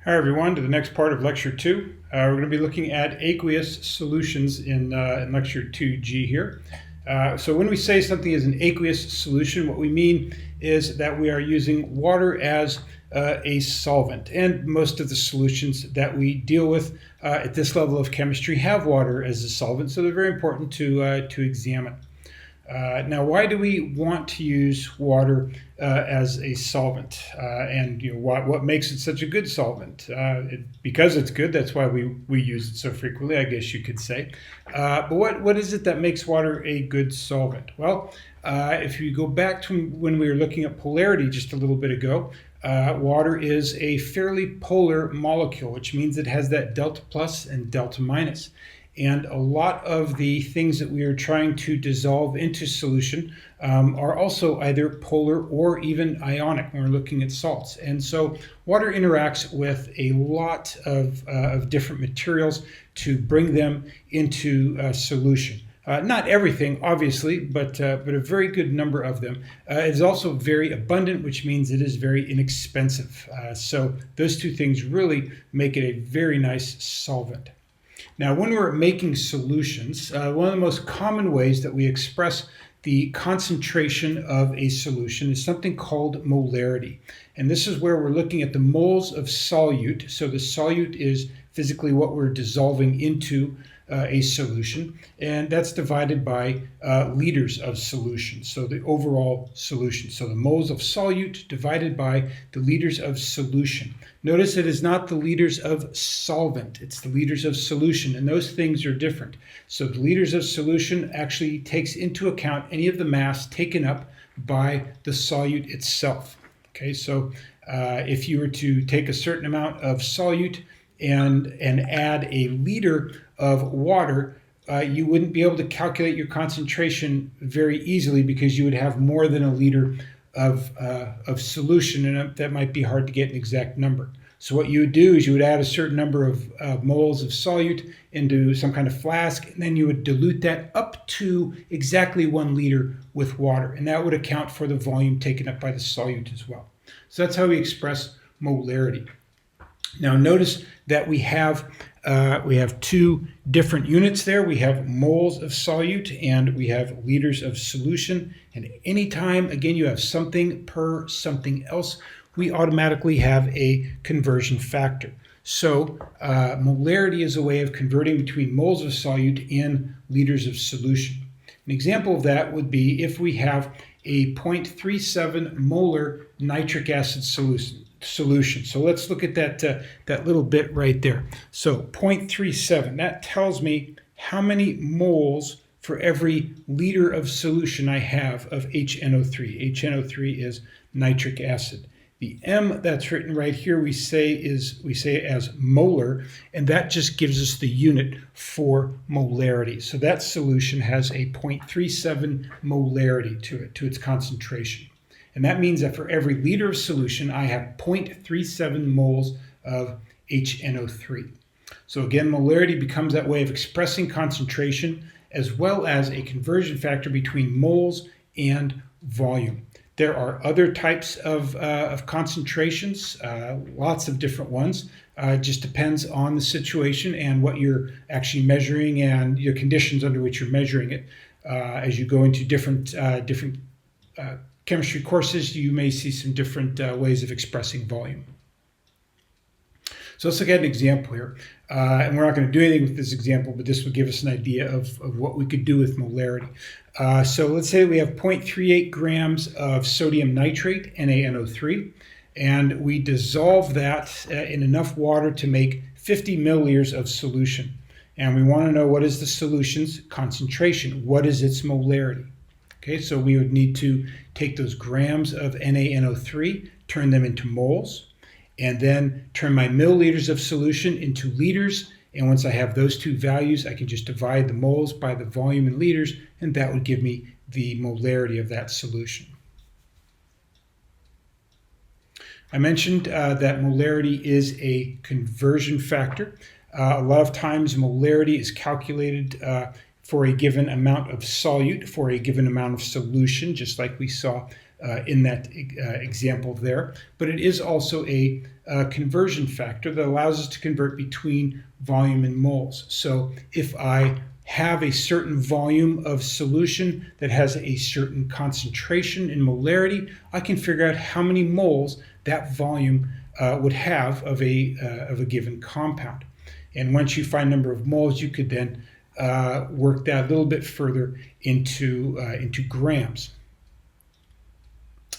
Hi everyone, to the next part of Lecture 2. We're going to be looking at aqueous solutions in Lecture 2G here. So when we say something is an aqueous solution, what we mean is that we are using water as a solvent. And most of the solutions that we deal with at this level of chemistry have water as a solvent, so they're very important to examine. Now, why do we want to use water as a solvent? And what makes it such a good solvent? Because it's good, that's why we use it so frequently, I guess you could say. But what is it that makes water a good solvent? Well, if you go back to when we were looking at polarity just a little bit ago, water is a fairly polar molecule, which means it has that delta plus and delta minus. And a lot of the things that we are trying to dissolve into solution are also either polar or even ionic when we're looking at salts. And so water interacts with a lot of different materials to bring them into solution. Not everything, obviously, but a very good number of them. It is also very abundant, which means it is very inexpensive. So those two things really make it a very nice solvent. Now, when we're making solutions, one of the most common ways that we express the concentration of a solution is something called molarity. And this is where we're looking at the moles of solute. So the solute is physically what we're dissolving into a solution, and that's divided by liters of solution, so the overall solution. So the moles of solute divided by the liters of solution. Notice it is not the liters of solvent, it's the liters of solution, and those things are different. So the liters of solution actually takes into account any of the mass taken up by the solute itself. Okay, so if you were to take a certain amount of solute and add a liter of water, you wouldn't be able to calculate your concentration very easily because you would have more than a liter of solution, and that might be hard to get an exact number. So what you would do is you would add a certain number of moles of solute into some kind of flask, and then you would dilute that up to exactly 1 liter with water, and that would account for the volume taken up by the solute as well. So that's how we express molarity. Now notice that we have two different units there. We have moles of solute and we have liters of solution. And anytime, again, you have something per something else, we automatically have a conversion factor. So molarity is a way of converting between moles of solute and liters of solution. An example of that would be if we have a 0.37 molar nitric acid solution. So let's look at that little bit right there. So 0.37, that tells me how many moles for every liter of solution I have of HNO3. HNO3 is nitric acid. The M that's written right here we say as molar, and that just gives us the unit for molarity. So that solution has a 0.37 molarity to it, to its concentration. And that means that for every liter of solution, I have 0.37 moles of HNO3. So again, molarity becomes that way of expressing concentration as well as a conversion factor between moles and volume. There are other types of concentrations, lots of different ones. It just depends on the situation and what you're actually measuring and your conditions under which you're measuring it. As you go into different chemistry courses, you may see some different ways of expressing volume. So let's look at an example here. And we're not going to do anything with this example, but this will give us an idea of what we could do with molarity. So let's say we have 0.38 grams of sodium nitrate, NaNO3, and we dissolve that in enough water to make 50 milliliters of solution. And we want to know what is the solution's concentration, what is its molarity. Okay, so we would need to take those grams of NaNO3, turn them into moles, and then turn my milliliters of solution into liters. And once I have those two values, I can just divide the moles by the volume in liters, and that would give me the molarity of that solution. I mentioned that molarity is a conversion factor. A lot of times molarity is calculated for a given amount of solute, for a given amount of solution, just like we saw in that example there, but it is also a conversion factor that allows us to convert between volume and moles. So if I have a certain volume of solution that has a certain concentration in molarity, I can figure out how many moles that volume would have of a given compound. And once you find number of moles, you could then work that a little bit further into grams.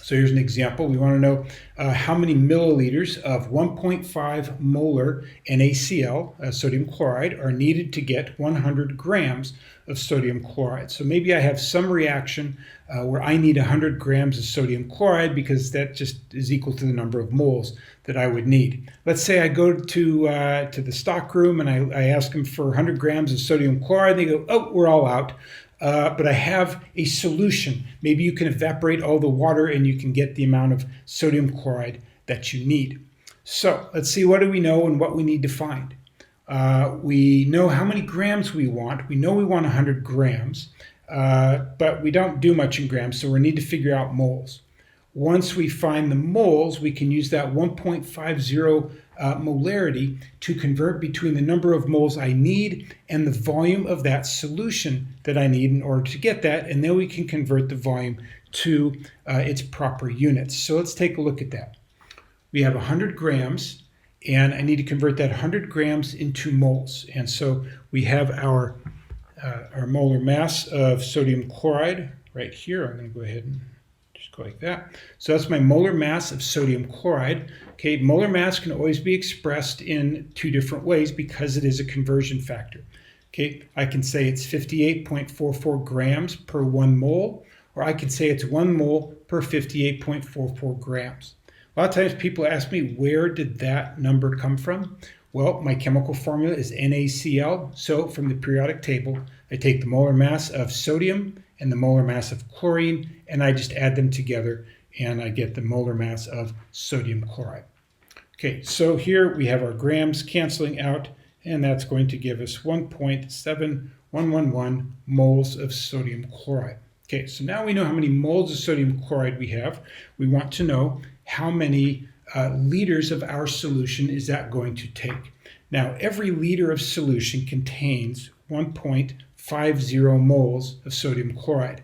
So here's an example. We want to know how many milliliters of 1.5 molar NaCl, sodium chloride, are needed to get 100 grams of sodium chloride. So maybe I have some reaction where I need 100 grams of sodium chloride because that just is equal to the number of moles that I would need. Let's say I go to the stock room and I ask them for 100 grams of sodium chloride. And they go, oh, we're all out. But I have a solution. Maybe you can evaporate all the water and you can get the amount of sodium chloride that you need. So let's see, what do we know and what we need to find? We know how many grams we want. We know we want 100 grams, but we don't do much in grams, so we need to figure out moles. Once we find the moles, we can use that 1.50 molarity to convert between the number of moles I need and the volume of that solution that I need in order to get that, and then we can convert the volume to its proper units. So let's take a look at that. We have 100 grams, and I need to convert that 100 grams into moles. And so we have our molar mass of sodium chloride right here. I'm going to go ahead and just go like that. So that's my molar mass of sodium chloride. Okay, molar mass can always be expressed in two different ways because it is a conversion factor. Okay, I can say it's 58.44 grams per 1 mole, or I can say it's 1 mole per 58.44 grams. A lot of times people ask me, where did that number come from? Well, my chemical formula is NaCl. So from the periodic table, I take the molar mass of sodium and the molar mass of chlorine, and I just add them together, and I get the molar mass of sodium chloride. Okay, so here we have our grams canceling out, and that's going to give us 1.7111 moles of sodium chloride. Okay, so now we know how many moles of sodium chloride we have. We want to know how many liters of our solution is that going to take. Now, every liter of solution contains 1.50 moles of sodium chloride.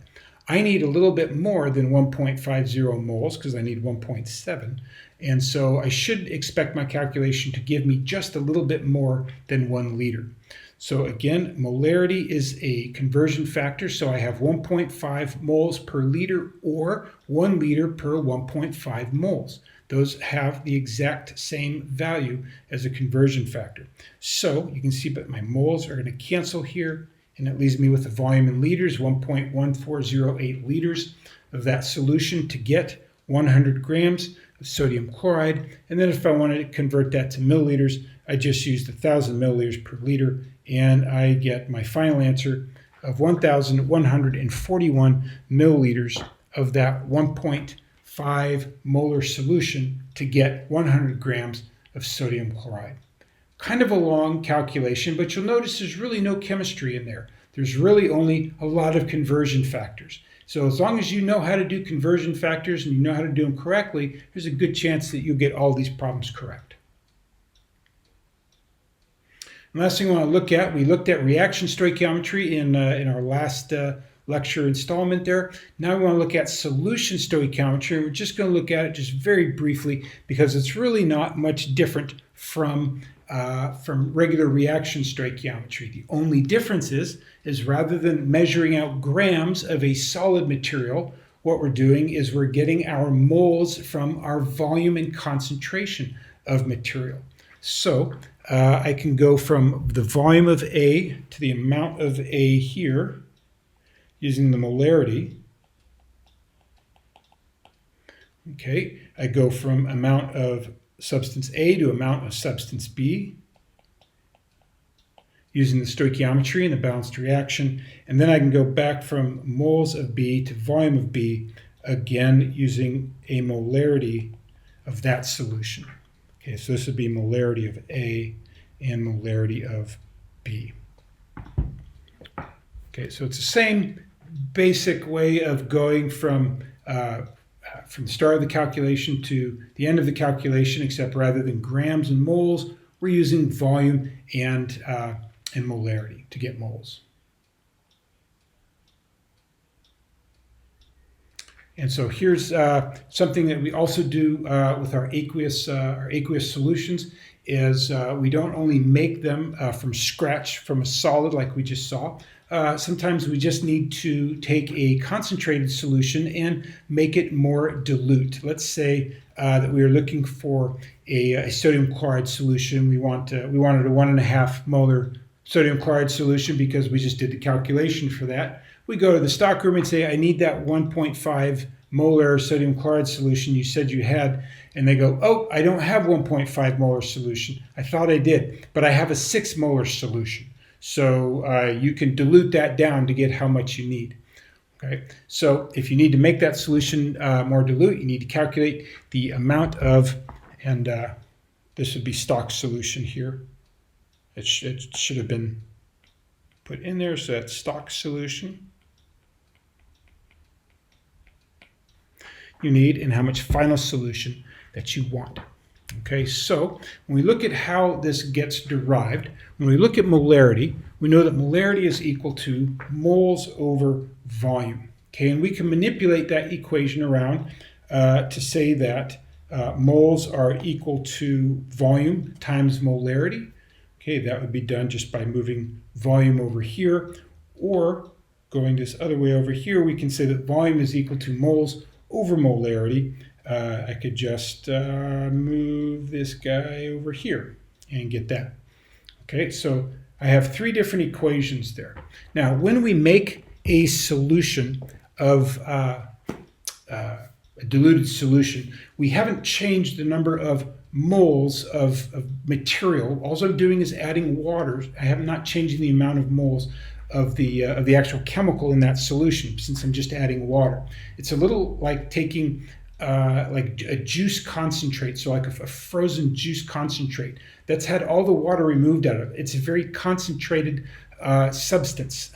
I need a little bit more than 1.50 moles because I need 1.7. And so I should expect my calculation to give me just a little bit more than 1 liter. So again, molarity is a conversion factor. So I have 1.5 moles per liter or 1 liter per 1.5 moles. Those have the exact same value as a conversion factor. So you can see that my moles are going to cancel here, and it leaves me with the volume in liters, 1.1408 liters of that solution to get 100 grams of sodium chloride. And then if I wanted to convert that to milliliters, I just used 1,000 milliliters per liter, and I get my final answer of 1,141 milliliters of that 1.5 molar solution to get 100 grams of sodium chloride. Kind of a long calculation, but you'll notice there's really no chemistry in there. There's really only a lot of conversion factors. So as long as you know how to do conversion factors and you know how to do them correctly, there's a good chance that you'll get all these problems correct. And last thing I want to look at, we looked at reaction stoichiometry in our last lecture installment there. Now we want to look at solution stoichiometry. We're just going to look at it just very briefly because it's really not much different from regular reaction stoichiometry. The only difference is rather than measuring out grams of a solid material, what we're doing is we're getting our moles from our volume and concentration of material. So I can go from the volume of A to the amount of A here using the molarity. Okay, I go from amount of substance A to amount of substance B using the stoichiometry and the balanced reaction. And then I can go back from moles of B to volume of B, again using a molarity of that solution. Okay, so this would be molarity of A and molarity of B. Okay, so it's the same basic way of going from from the start of the calculation to the end of the calculation, except rather than grams and moles, we're using volume and molarity to get moles. And so here's something that we also do with our aqueous solutions is we don't only make them from scratch from a solid like we just saw. Sometimes we just need to take a concentrated solution and make it more dilute. Let's say that we are looking for a sodium chloride solution. We wanted a 1.5 molar sodium chloride solution because we just did the calculation for that. We go to the stockroom and say, I need that 1.5 molar sodium chloride solution you said you had. And they go, oh, I don't have 1.5 molar solution. I thought I did, but I have a 6 molar solution. So you can dilute that down to get how much you need. Okay, so if you need to make that solution more dilute, you need to calculate the amount of, and this would be stock solution here. It should have been put in there, so that's stock solution you need and how much final solution that you want. Okay, so when we look at how this gets derived, when we look at molarity, we know that molarity is equal to moles over volume. Okay, and we can manipulate that equation around to say that moles are equal to volume times molarity. Okay, that would be done just by moving volume over here, or going this other way over here, we can say that volume is equal to moles over molarity. I could just move this guy over here and get that. Okay, so I have 3 different equations there. Now, when we make a solution of a diluted solution, we haven't changed the number of moles of material. All I'm doing is adding water. I am not changing the amount of moles of the actual chemical in that solution, since I'm just adding water. It's a little like taking like a juice concentrate, so like a frozen juice concentrate that's had all the water removed out of it. It's a very concentrated substance,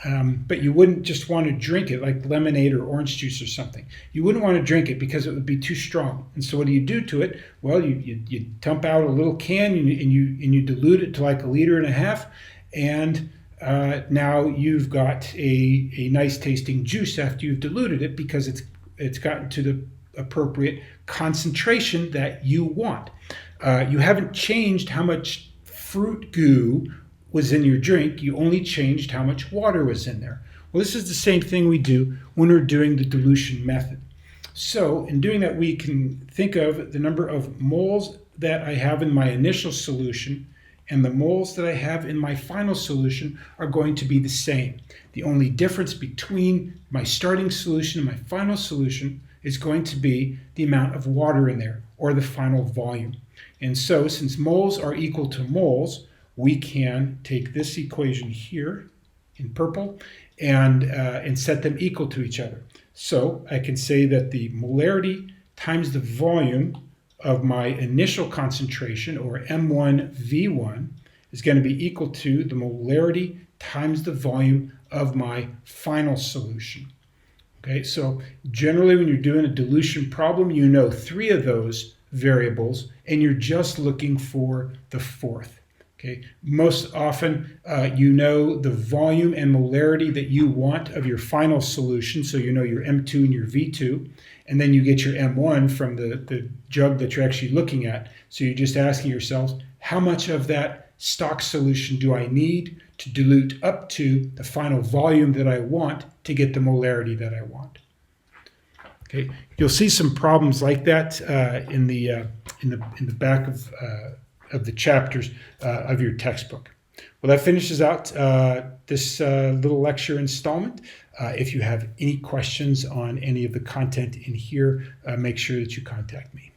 but you wouldn't just want to drink it like lemonade or orange juice or something. You wouldn't want to drink it because it would be too strong. And so what do you do to it? Well, you dump out a little can and you dilute it to like 1.5 liters, and now you've got a nice tasting juice after you've diluted it because it's gotten to the appropriate concentration that you want. You haven't changed how much fruit goo was in your drink, you only changed how much water was in there. Well, this is the same thing we do when we're doing the dilution method. So in doing that, we can think of the number of moles that I have in my initial solution and the moles that I have in my final solution are going to be the same. The only difference between my starting solution and my final solution is going to be the amount of water in there, or the final volume. And so since moles are equal to moles, we can take this equation here in purple and set them equal to each other. So I can say that the molarity times the volume of my initial concentration, or M1V1, is going to be equal to the molarity times the volume of my final solution. Okay, so generally when you're doing a dilution problem, you know 3 of those variables and you're just looking for the 4th. Okay, most often you know the volume and molarity that you want of your final solution, so you know your M2 and your V2, and then you get your M1 from the jug that you're actually looking at. So you're just asking yourselves, how much of that stock solution do I need to dilute up to the final volume that I want to get the molarity that I want? Okay, you'll see some problems like that in the back of the chapters of your textbook. Well, that finishes out this little lecture installment. If you have any questions on any of the content in here, make sure that you contact me.